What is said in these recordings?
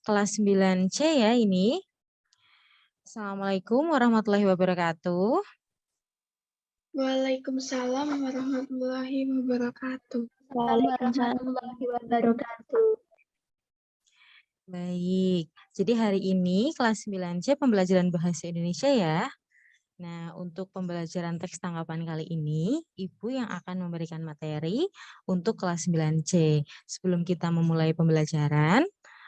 kelas 9C ya ini. Assalamualaikum warahmatullahi wabarakatuh. Waalaikumsalam warahmatullahi wabarakatuh. Waalaikumsalam warahmatullahi wabarakatuh. Baik, jadi hari ini kelas 9C pembelajaran bahasa Indonesia ya. Nah, untuk pembelajaran teks tanggapan kali ini, Ibu yang akan memberikan materi untuk kelas 9C. Sebelum kita memulai pembelajaran,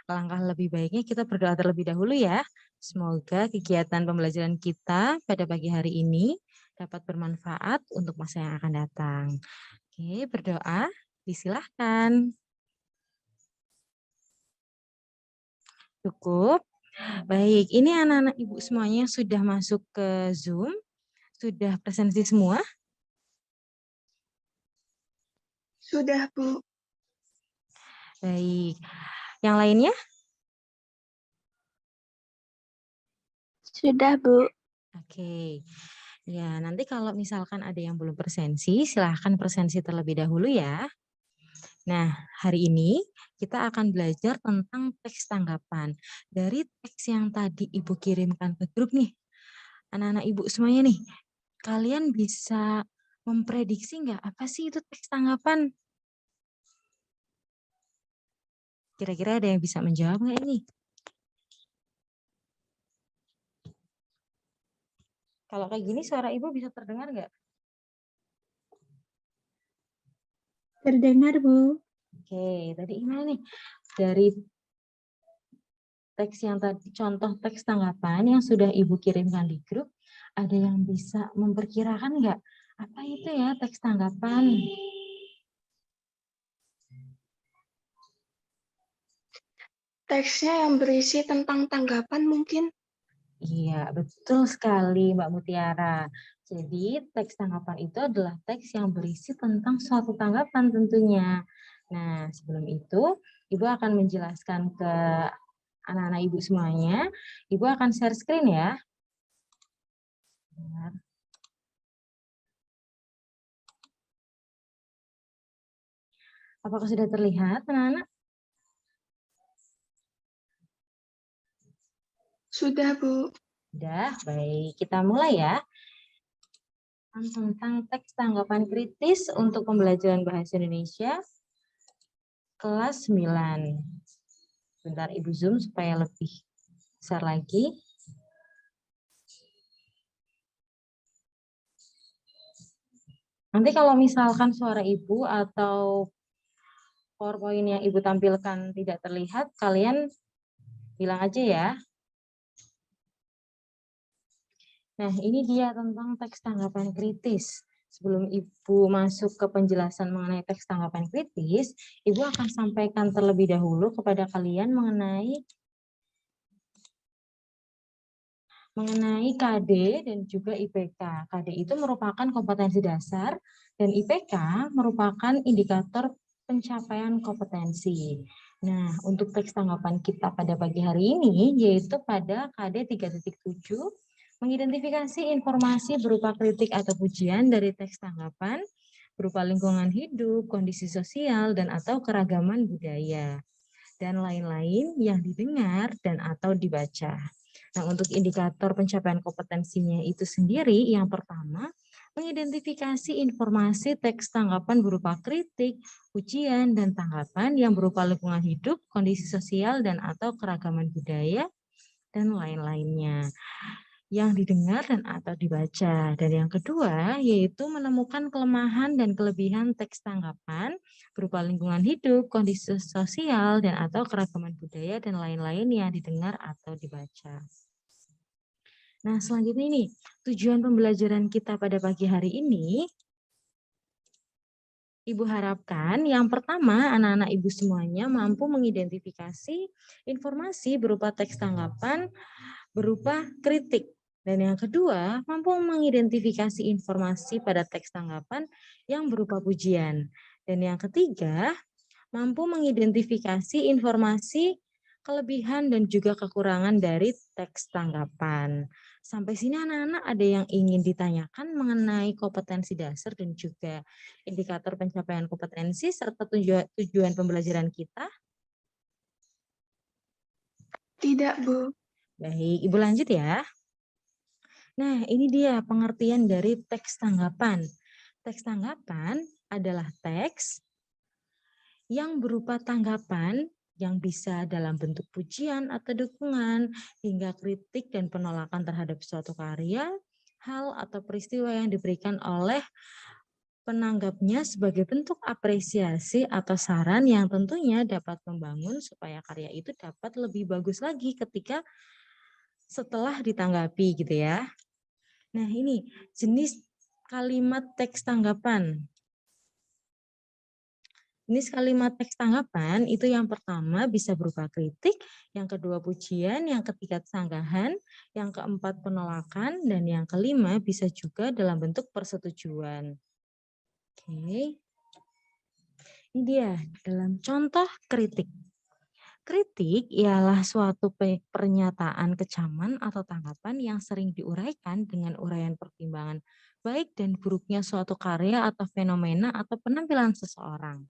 alangkah lebih baiknya kita berdoa terlebih dahulu ya. Semoga kegiatan pembelajaran kita pada pagi hari ini dapat bermanfaat untuk masa yang akan datang. Oke, berdoa, disilahkan. Cukup. Baik, ini anak-anak Ibu semuanya sudah masuk ke Zoom, sudah presensi semua? Sudah, Bu. Baik, yang lainnya? Sudah, Bu. Oke, ya nanti kalau misalkan ada yang belum presensi, silahkan presensi terlebih dahulu ya. Nah, hari ini kita akan belajar tentang teks tanggapan. Dari teks yang tadi Ibu kirimkan ke grup nih, anak-anak Ibu semuanya nih, kalian bisa memprediksi nggak apa sih itu teks tanggapan? Kira-kira ada yang bisa menjawab nggak ini? Kalau kayak gini suara Ibu bisa terdengar nggak? Terdengar, Bu. Oke, tadi gimana nih? Dari teks yang tadi, contoh teks tanggapan yang sudah Ibu kirimkan di grup, ada yang bisa memperkirakan nggak? Apa itu ya teks tanggapan? Teksnya yang berisi tentang tanggapan mungkin. Iya, betul sekali Mbak Mutiara. Jadi teks tanggapan itu adalah teks yang berisi tentang suatu tanggapan tentunya. Nah, sebelum itu, Ibu akan menjelaskan ke anak-anak Ibu semuanya. Ibu akan share screen ya. Apakah sudah terlihat, anak-anak? Sudah, Bu. Sudah, baik. Kita mulai ya. Tentang teks tanggapan kritis untuk pembelajaran bahasa Indonesia kelas 9. Bentar Ibu zoom supaya lebih besar lagi. Nanti kalau misalkan suara Ibu atau PowerPoint yang Ibu tampilkan tidak terlihat, kalian bilang aja ya. Nah, ini dia tentang teks tanggapan kritis. Sebelum Ibu masuk ke penjelasan mengenai teks tanggapan kritis, Ibu akan sampaikan terlebih dahulu kepada kalian mengenai KD dan juga IPK. KD itu merupakan kompetensi dasar dan IPK merupakan indikator pencapaian kompetensi. Nah, untuk teks tanggapan kita pada pagi hari ini yaitu pada KD 3.7 mengidentifikasi informasi berupa kritik atau pujian dari teks tanggapan berupa lingkungan hidup, kondisi sosial, dan atau keragaman budaya, dan lain-lain yang didengar dan atau dibaca. Nah, untuk indikator pencapaian kompetensinya itu sendiri, yang pertama, mengidentifikasi informasi teks tanggapan berupa kritik, pujian, dan tanggapan yang berupa lingkungan hidup, kondisi sosial, dan atau keragaman budaya, dan lain-lainnya yang didengar dan atau dibaca. Dan yang kedua, yaitu menemukan kelemahan dan kelebihan teks tanggapan berupa lingkungan hidup, kondisi sosial, dan atau keragaman budaya, dan lain-lain yang didengar atau dibaca. Nah, selanjutnya ini, tujuan pembelajaran kita pada pagi hari ini, Ibu harapkan yang pertama anak-anak Ibu semuanya mampu mengidentifikasi informasi berupa teks tanggapan berupa kritik. Dan yang kedua, mampu mengidentifikasi informasi pada teks tanggapan yang berupa pujian. Dan yang ketiga, mampu mengidentifikasi informasi kelebihan dan juga kekurangan dari teks tanggapan. Sampai sini anak-anak ada yang ingin ditanyakan mengenai kompetensi dasar dan juga indikator pencapaian kompetensi serta tujuan pembelajaran kita? Tidak, Bu. Baik, Ibu lanjut ya. Nah, ini dia pengertian dari teks tanggapan. Teks tanggapan adalah teks yang berupa tanggapan yang bisa dalam bentuk pujian atau dukungan, hingga kritik dan penolakan terhadap suatu karya, hal atau peristiwa yang diberikan oleh penanggapnya sebagai bentuk apresiasi atau saran yang tentunya dapat membangun supaya karya itu dapat lebih bagus lagi ketika setelah ditanggapi gitu ya. Nah, ini jenis kalimat teks tanggapan. Jenis kalimat teks tanggapan itu yang pertama bisa berupa kritik, yang kedua pujian, yang ketiga sanggahan, yang keempat penolakan, dan yang kelima bisa juga dalam bentuk persetujuan. Oke. Ini dia dalam contoh kritik. Kritik ialah suatu pernyataan kecaman atau tanggapan yang sering diuraikan dengan uraian pertimbangan baik dan buruknya suatu karya atau fenomena atau penampilan seseorang.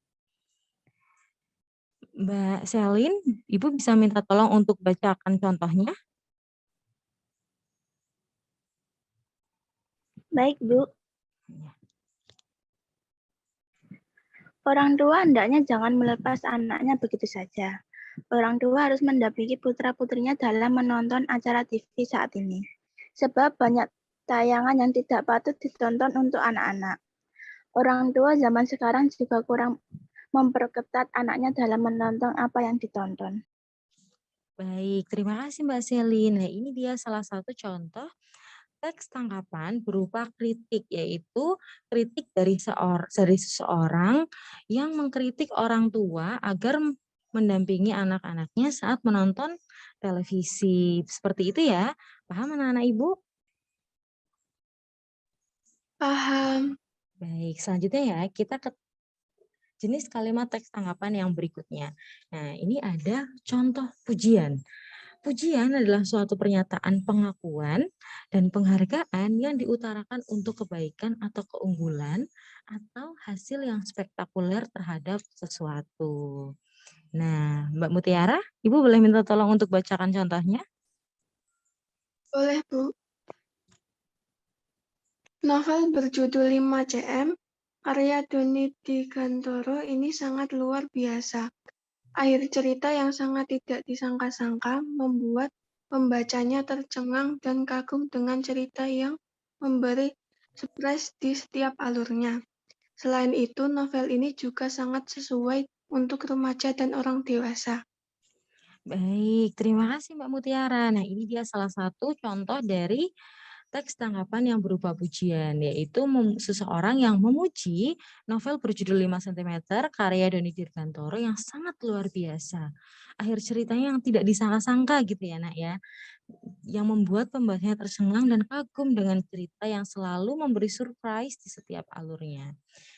Mbak Selin, Ibu bisa minta tolong untuk bacakan contohnya? Baik, Bu. Ya. Orang tua hendaknya jangan melepas anaknya begitu saja. Orang tua harus mendampingi putra-putrinya dalam menonton acara TV saat ini. Sebab banyak tayangan yang tidak patut ditonton untuk anak-anak. Orang tua zaman sekarang juga kurang memperketat anaknya dalam menonton apa yang ditonton. Baik, terima kasih Mbak Selin. Nah, ini dia salah satu contoh teks tanggapan berupa kritik, yaitu kritik dari seseorang yang mengkritik orang tua agar mendampingi anak-anaknya saat menonton televisi. Seperti itu ya. Paham anak-anak Ibu? Paham. Baik, selanjutnya ya kita ke jenis kalimat teks tanggapan yang berikutnya. Nah, ini ada contoh pujian. Pujian adalah suatu pernyataan pengakuan dan penghargaan yang diutarakan untuk kebaikan atau keunggulan atau hasil yang spektakuler terhadap sesuatu. Nah, Mbak Mutiara, Ibu boleh minta tolong untuk bacakan contohnya? Boleh, Bu. Novel berjudul 5 cm, karya Doni Digantoro ini sangat luar biasa. Akhir cerita yang sangat tidak disangka-sangka membuat pembacanya tercengang dan kagum dengan cerita yang memberi surprise di setiap alurnya. Selain itu, novel ini juga sangat sesuai untuk remaja dan orang dewasa. Baik, terima kasih Mbak Mutiara. Nah, ini dia salah satu contoh dari teks tanggapan yang berupa pujian, yaitu seseorang yang memuji novel berjudul 5 cm karya Doni Dirgantoro yang sangat luar biasa. Akhir ceritanya yang tidak disangka-sangka gitu ya nak ya, yang membuat pembacanya tercengang dan kagum dengan cerita yang selalu memberi surprise di setiap alurnya.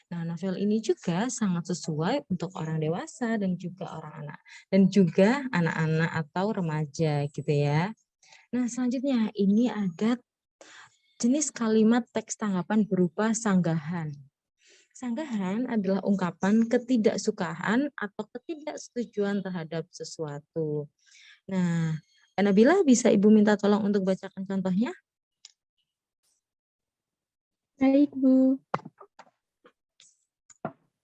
Nah, novel ini juga sangat sesuai untuk orang dewasa dan juga orang anak dan juga anak-anak atau remaja gitu ya. Nah, selanjutnya ini ada jenis kalimat teks tanggapan berupa sanggahan. Sanggahan adalah ungkapan ketidaksukaan atau ketidaksetujuan terhadap sesuatu. Nah, Nabila bisa Ibu minta tolong untuk bacakan contohnya? Baik, Bu.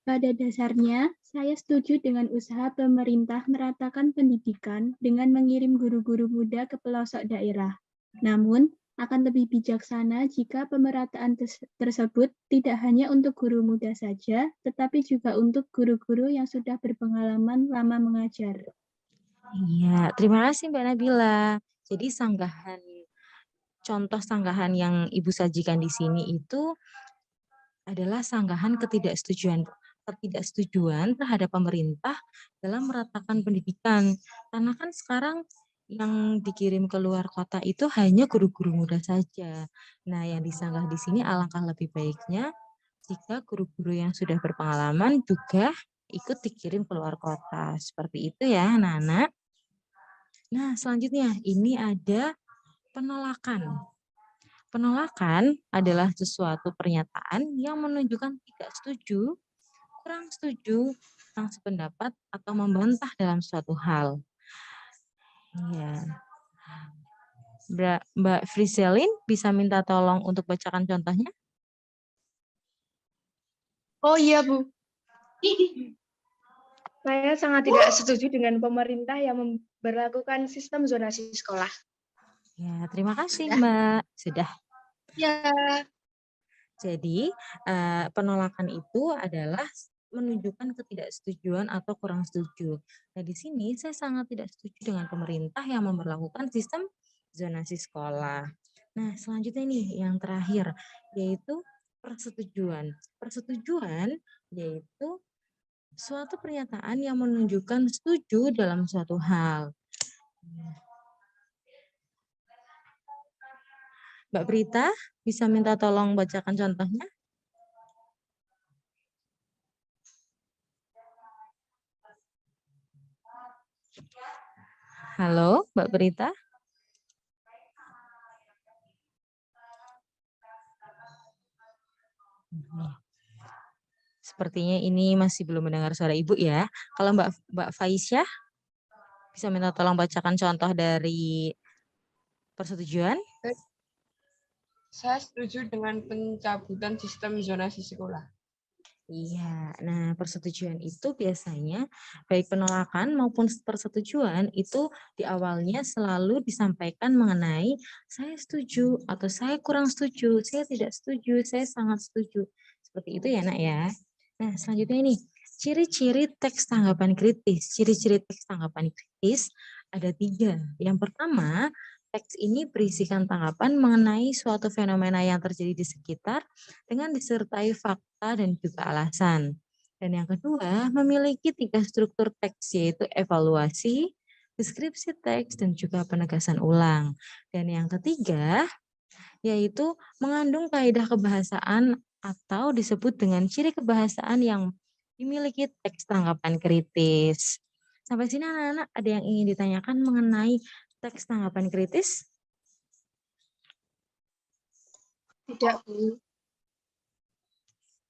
Pada dasarnya, saya setuju dengan usaha pemerintah meratakan pendidikan dengan mengirim guru-guru muda ke pelosok daerah. Namun, akan lebih bijaksana jika pemerataan tersebut tidak hanya untuk guru muda saja, tetapi juga untuk guru-guru yang sudah berpengalaman lama mengajar. Iya, terima kasih Mbak Nabila. Jadi contoh sanggahan yang Ibu sajikan di sini itu adalah sanggahan ketidaksetujuan terhadap pemerintah dalam meratakan pendidikan. Karena kan sekarang yang dikirim ke luar kota itu hanya guru-guru muda saja. Nah, yang disanggah di sini alangkah lebih baiknya jika guru-guru yang sudah berpengalaman juga ikut dikirim ke luar kota. Seperti itu ya, anak-anak. Nah, selanjutnya ini ada penolakan. Penolakan adalah sesuatu pernyataan yang menunjukkan tidak setuju, kurang setuju, kurang sependapat, atau membantah dalam suatu hal. Iya. Mbak Friselin bisa minta tolong untuk bacakan contohnya? Oh iya, Bu. Saya sangat tidak setuju dengan pemerintah yang memberlakukan sistem zonasi sekolah. Ya, terima kasih Mbak. Sudah. Ya. Jadi, penolakan itu adalah menunjukkan ketidaksetujuan atau kurang setuju. Nah, di sini saya sangat tidak setuju dengan pemerintah yang memberlakukan sistem zonasi sekolah. Nah, selanjutnya nih yang terakhir yaitu persetujuan. Persetujuan yaitu suatu pernyataan yang menunjukkan setuju dalam suatu hal. Mbak Prita, bisa minta tolong bacakan contohnya? Halo, Mbak Prita? Sepertinya ini masih belum mendengar suara Ibu ya. Kalau Mbak Faisyah, bisa minta tolong bacakan contoh dari persetujuan? Saya setuju dengan pencabutan sistem zonasi sekolah. Iya, nah persetujuan itu biasanya baik penolakan maupun persetujuan itu di awalnya selalu disampaikan mengenai saya setuju atau saya kurang setuju, saya tidak setuju, saya sangat setuju. Seperti itu ya nak ya. Nah selanjutnya ini, ciri-ciri teks tanggapan kritis. Ciri-ciri teks tanggapan kritis ada 3. Yang pertama, teks ini berisikan tanggapan mengenai suatu fenomena yang terjadi di sekitar dengan disertai fakta dan juga alasan. Dan yang kedua, memiliki 3 struktur teks, yaitu evaluasi, deskripsi teks, dan juga penegasan ulang. Dan yang ketiga, yaitu mengandung kaidah kebahasaan atau disebut dengan ciri kebahasaan yang dimiliki teks tanggapan kritis. Sampai sini anak-anak ada yang ingin ditanyakan mengenai teks tanggapan kritis? Tidak, Bu.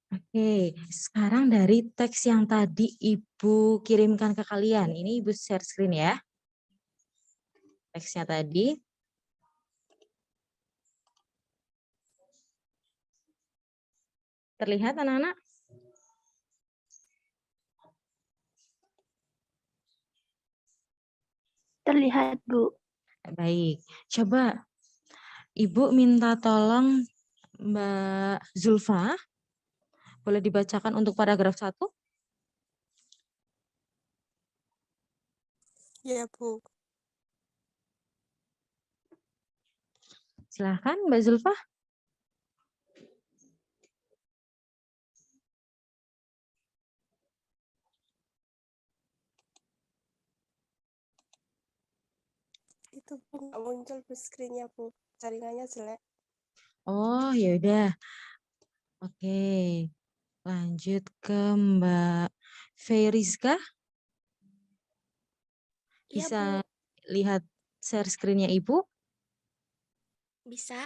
Oke, sekarang dari teks yang tadi Ibu kirimkan ke kalian, ini Ibu share screen ya. Teksnya tadi. Terlihat anak-anak? Terlihat, Bu. Baik, coba Ibu minta tolong Mbak Zulfa, boleh dibacakan untuk paragraf 1? Ya, Bu. Silahkan Mbak Zulfa. Itu Bu, nggak muncul screen-nya, Bu. Jaringannya jelek. Oh, ya udah. Oke. Lanjut ke Mbak Feriska. Bisa lihat share screen-nya Ibu? Bisa.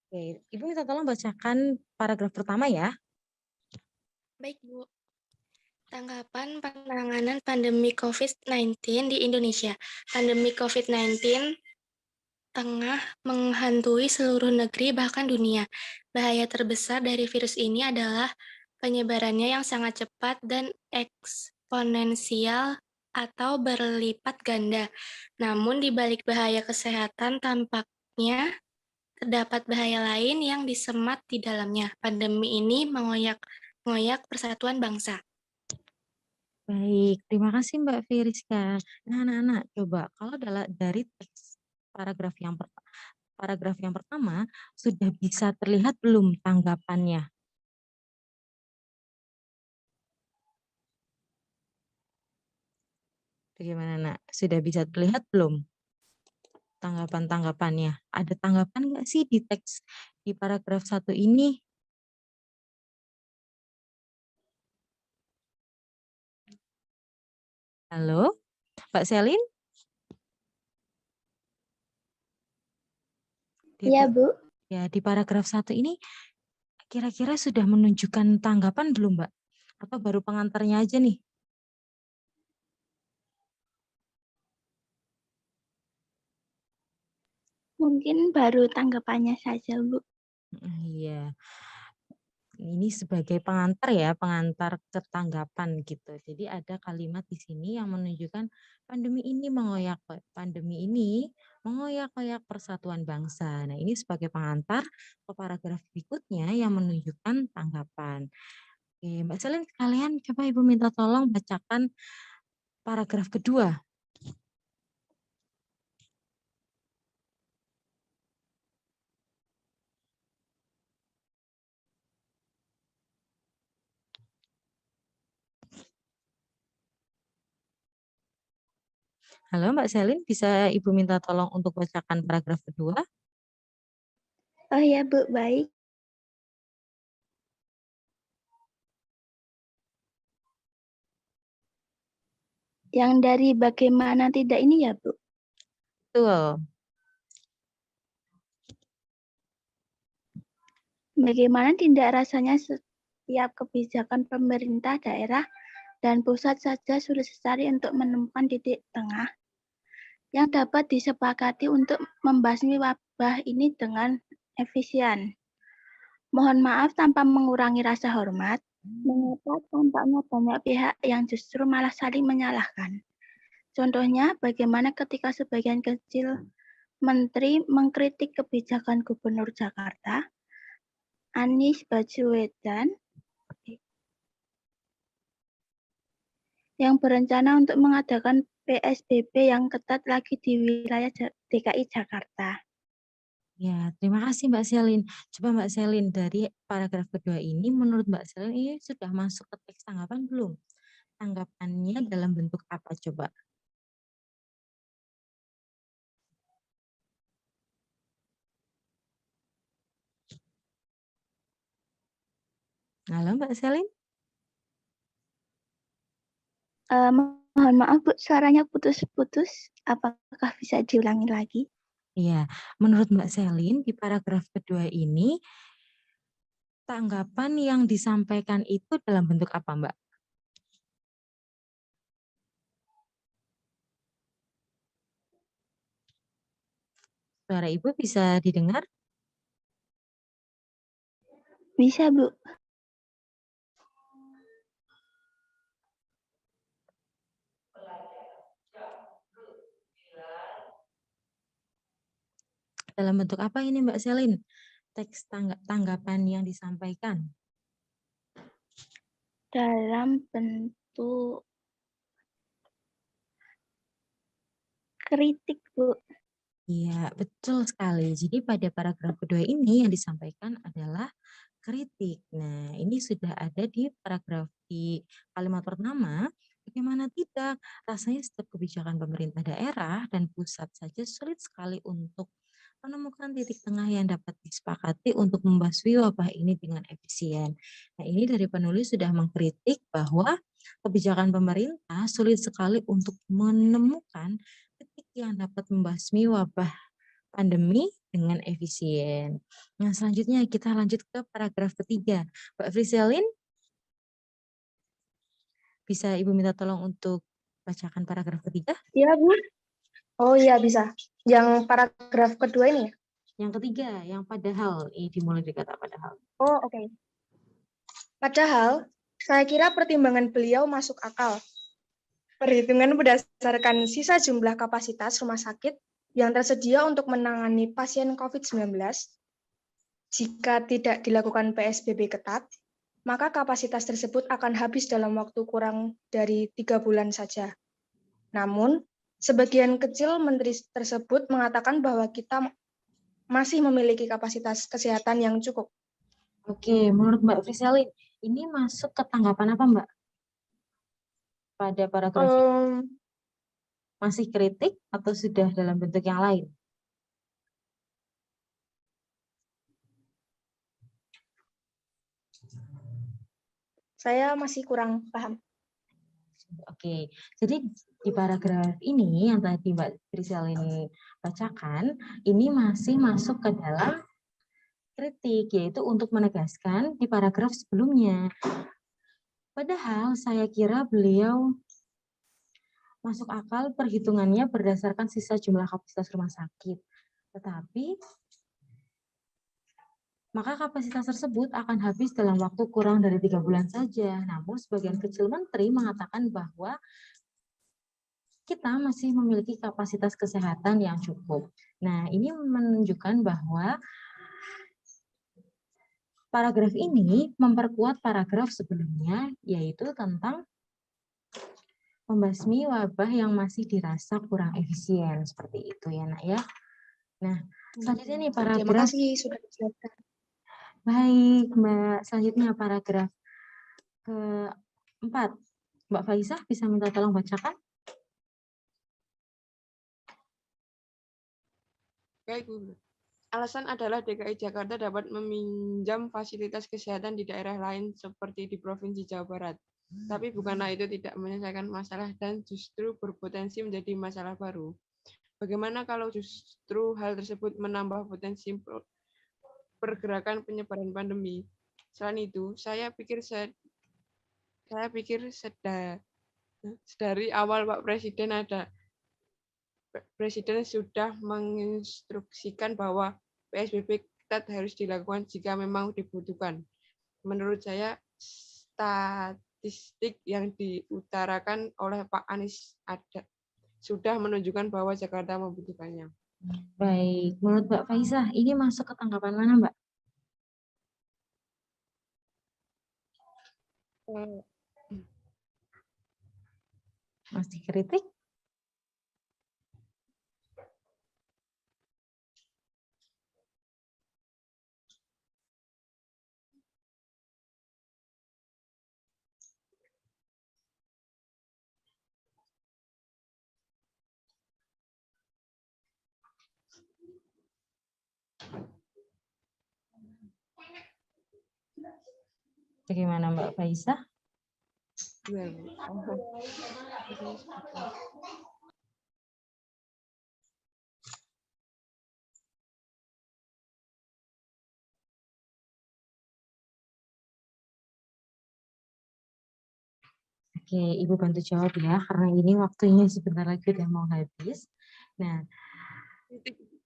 Oke, Ibu minta tolong bacakan paragraf pertama ya. Baik, Bu. Tanggapan penanganan pandemi COVID-19 di Indonesia. Pandemi COVID-19 tengah menghantui seluruh negeri bahkan dunia. Bahaya terbesar dari virus ini adalah penyebarannya yang sangat cepat dan eksponensial atau berlipat ganda. Namun di balik bahaya kesehatan tampaknya terdapat bahaya lain yang disemat di dalamnya. Pandemi ini mengoyak persatuan bangsa. Baik, terima kasih Mbak Firiska. Nah, anak-anak, coba kalau dari teks paragraf yang pertama sudah bisa terlihat belum tanggapannya? Bagaimana, Nak? Sudah bisa terlihat belum tanggapan-tanggapannya? Ada tanggapan nggak sih di teks di paragraf 1 ini? Halo, Mbak Selin? Iya, Bu. Ya, di paragraf 1 ini kira-kira sudah menunjukkan tanggapan belum, Mbak? Atau baru pengantarnya aja nih? Mungkin baru tanggapannya saja, Bu. Iya. Ini sebagai pengantar ya, pengantar ketanggapan gitu. Jadi ada kalimat di sini yang menunjukkan pandemi ini mengoyak-koyak persatuan bangsa. Nah, ini sebagai pengantar ke paragraf berikutnya yang menunjukkan tanggapan. Oke, Mbak Selin, kalian coba Ibu minta tolong bacakan paragraf kedua. Halo Mbak Selin, bisa Ibu minta tolong untuk bacakan paragraf kedua? Oh ya, Bu, baik. Yang dari bagaimana tidak ini ya, Bu? Betul. Bagaimana tidak rasanya setiap kebijakan pemerintah daerah dan pusat saja sulit sekali untuk menemukan titik tengah yang dapat disepakati untuk membasmi wabah ini dengan efisien. Mohon maaf tanpa mengurangi rasa hormat, mengapa tampaknya banyak pihak yang justru malah saling menyalahkan. Contohnya, bagaimana ketika sebagian kecil menteri mengkritik kebijakan Gubernur Jakarta, Anies Baswedan, yang berencana untuk mengadakan PSBB yang ketat lagi di wilayah DKI Jakarta. Ya, terima kasih Mbak Selin. Coba Mbak Selin, dari paragraf kedua ini, menurut Mbak Selin ini sudah masuk ke teks tanggapan belum? Tanggapannya dalam bentuk apa coba? Halo Mbak Selin? Mohon maaf Bu, suaranya putus-putus. Apakah bisa diulangi lagi? Iya, menurut Mbak Selin di paragraf kedua ini, tanggapan yang disampaikan itu dalam bentuk apa Mbak? Suara Ibu bisa didengar? Bisa Bu. Dalam bentuk apa ini Mbak Selin? Teks tanggapan yang disampaikan. Dalam bentuk kritik Bu. Iya, betul sekali. Jadi pada paragraf kedua ini yang disampaikan adalah kritik. Nah, ini sudah ada di paragraf di kalimat pertama. Bagaimana tidak? Rasanya setiap kebijakan pemerintah daerah dan pusat saja sulit sekali untuk menemukan titik tengah yang dapat disepakati untuk membasmi wabah ini dengan efisien. Nah, ini dari penulis sudah mengkritik bahwa kebijakan pemerintah sulit sekali untuk menemukan titik yang dapat membasmi wabah pandemi dengan efisien. Nah, selanjutnya kita lanjut ke paragraf ketiga. Mbak Friselin, bisa Ibu minta tolong untuk bacakan paragraf ketiga? Iya, Bu. Oh iya, bisa. Yang paragraf kedua ini ya? Yang ketiga, yang padahal. Ini dimulai dari kata padahal. Oh, oke. Padahal, saya kira pertimbangan beliau masuk akal. Perhitungan berdasarkan sisa jumlah kapasitas rumah sakit yang tersedia untuk menangani pasien COVID-19, jika tidak dilakukan PSBB ketat, maka kapasitas tersebut akan habis dalam waktu kurang dari 3 bulan saja. Namun, sebagian kecil menteri tersebut mengatakan bahwa kita masih memiliki kapasitas kesehatan yang cukup. Oke, menurut Mbak Friselin, ini masuk ke tanggapan apa Mbak? Pada paragraf ini? Masih kritik atau sudah dalam bentuk yang lain? Saya masih kurang paham. Oke, jadi di paragraf ini yang tadi Mbak Friselin bacakan, ini masih masuk ke dalam kritik, yaitu untuk menegaskan di paragraf sebelumnya. Padahal saya kira beliau masuk akal perhitungannya berdasarkan sisa jumlah kapasitas rumah sakit. Tetapi maka kapasitas tersebut akan habis dalam waktu kurang dari 3 bulan saja. Namun sebagian kecil menteri mengatakan bahwa kita masih memiliki kapasitas kesehatan yang cukup. Nah, ini menunjukkan bahwa paragraf ini memperkuat paragraf sebelumnya, yaitu tentang membasmi wabah yang masih dirasa kurang efisien. Seperti itu ya, Nak ya. Nah, selanjutnya nih Terima paragraf. kasih sudah dijelaskan. Baik, Mbak. Selanjutnya paragraf keempat. Mbak Faisah bisa minta tolong bacakan? Baik, Bu. Alasan adalah DKI Jakarta dapat meminjam fasilitas kesehatan di daerah lain seperti di Provinsi Jawa Barat. Tapi bukanlah itu tidak menyelesaikan masalah dan justru berpotensi menjadi masalah baru. Bagaimana kalau justru hal tersebut menambah potensi pergerakan penyebaran pandemi? Selain itu, saya pikir dari awal Pak Presiden sudah menginstruksikan bahwa PSBB ketat harus dilakukan jika memang dibutuhkan. Menurut saya, statistik yang diutarakan oleh Pak Anies sudah menunjukkan bahwa Jakarta membutuhkannya. Baik, menurut Mbak Faisah, ini masuk ke tanggapan mana, Mbak? Masih kritik? Bagaimana Mbak Faisah? Oke, Ibu bantu jawab ya, karena ini waktunya sebentar lagi udah mau habis. Nah,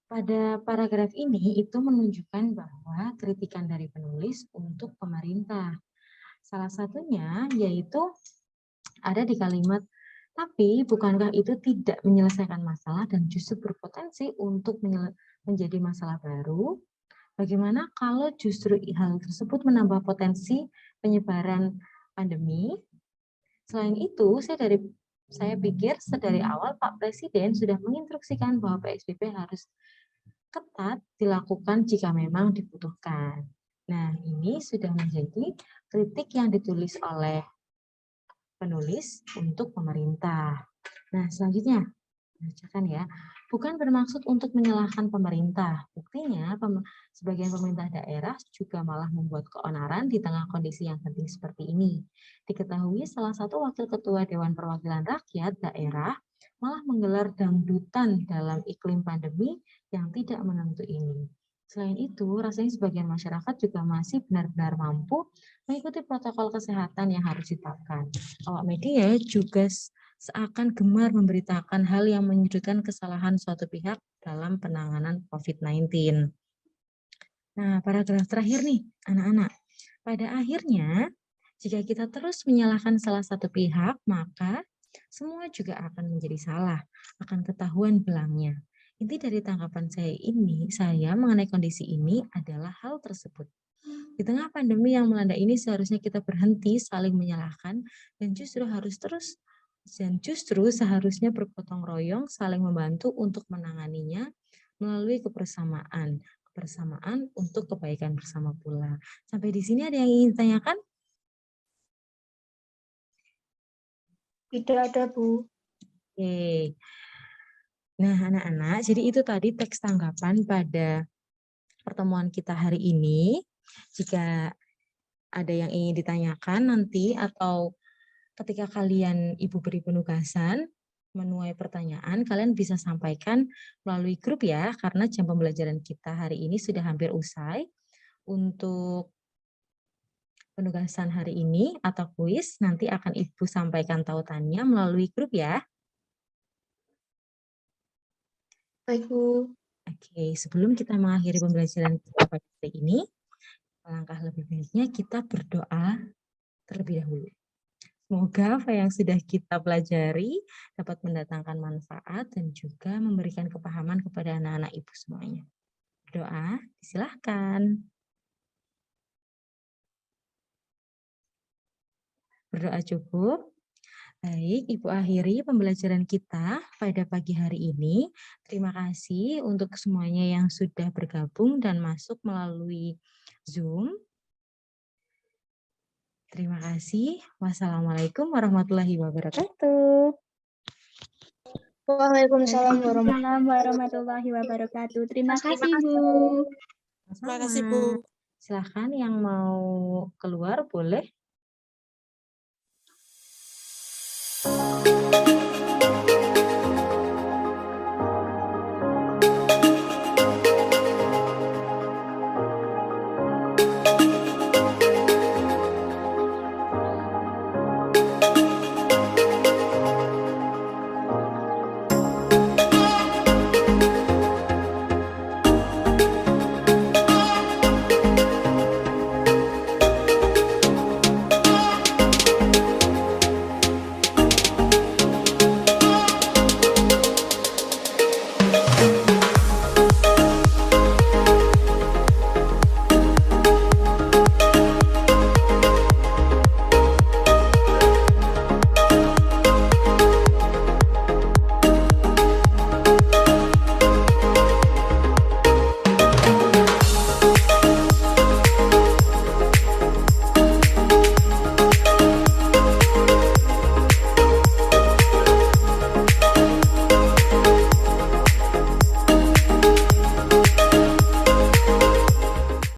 pada paragraf ini itu menunjukkan bahwa kritikan dari penulis untuk pemerintah. Salah satunya yaitu ada di kalimat, tapi bukankah itu tidak menyelesaikan masalah dan justru berpotensi untuk menjadi masalah baru? Bagaimana kalau justru hal tersebut menambah potensi penyebaran pandemi? Selain itu, saya pikir sedari awal Pak Presiden sudah menginstruksikan bahwa PSBB harus ketat dilakukan jika memang dibutuhkan. Nah, ini sudah menjadi kritik yang ditulis oleh penulis untuk pemerintah. Nah, selanjutnya, bacakan ya. Bukan bermaksud untuk menyalahkan pemerintah. Buktinya, sebagian pemerintah daerah juga malah membuat keonaran di tengah kondisi yang penting seperti ini. Diketahui salah satu wakil ketua Dewan Perwakilan Rakyat daerah malah menggelar dangdutan dalam iklim pandemi yang tidak menentu ini. Selain itu, rasanya sebagian masyarakat juga masih benar-benar mampu mengikuti protokol kesehatan yang harus ditetapkan. Awak media juga seakan gemar memberitakan hal yang menyudutkan kesalahan suatu pihak dalam penanganan COVID-19. Nah, paragraf terakhir nih, anak-anak. Pada akhirnya, jika kita terus menyalahkan salah satu pihak, maka semua juga akan menjadi salah, akan ketahuan belangnya. Inti dari tanggapan saya mengenai kondisi ini adalah hal tersebut. Di tengah pandemi yang melanda ini seharusnya kita berhenti saling menyalahkan dan justru seharusnya bergotong royong saling membantu untuk menanganinya melalui kebersamaan untuk kebaikan bersama pula. Sampai di sini ada yang ingin ditanyakan? Tidak ada, Bu. Oke. Nah, anak-anak, jadi itu tadi teks tanggapan pada pertemuan kita hari ini. Jika ada yang ingin ditanyakan nanti atau ketika Ibu beri penugasan, menuai pertanyaan, kalian bisa sampaikan melalui grup ya, karena jam pembelajaran kita hari ini sudah hampir usai. Untuk penugasan hari ini atau kuis, nanti akan Ibu sampaikan tautannya melalui grup ya. Baik, Bu. Oke, sebelum kita mengakhiri pembelajaran kita pada hari ini, alangkah lebih baiknya kita berdoa terlebih dahulu. Semoga apa yang sudah kita pelajari dapat mendatangkan manfaat dan juga memberikan kepahaman kepada anak-anak ibu semuanya. Doa, silahkan. Berdoa cukup. Baik, Ibu akhiri pembelajaran kita pada pagi hari ini. Terima kasih untuk semuanya yang sudah bergabung dan masuk melalui Zoom. Terima kasih. Wassalamualaikum warahmatullahi wabarakatuh. Waalaikumsalam Waalaikumsalam warahmatullahi wabarakatuh. Terima kasih, Bu. Terima kasih, Bu. Silahkan yang mau keluar boleh.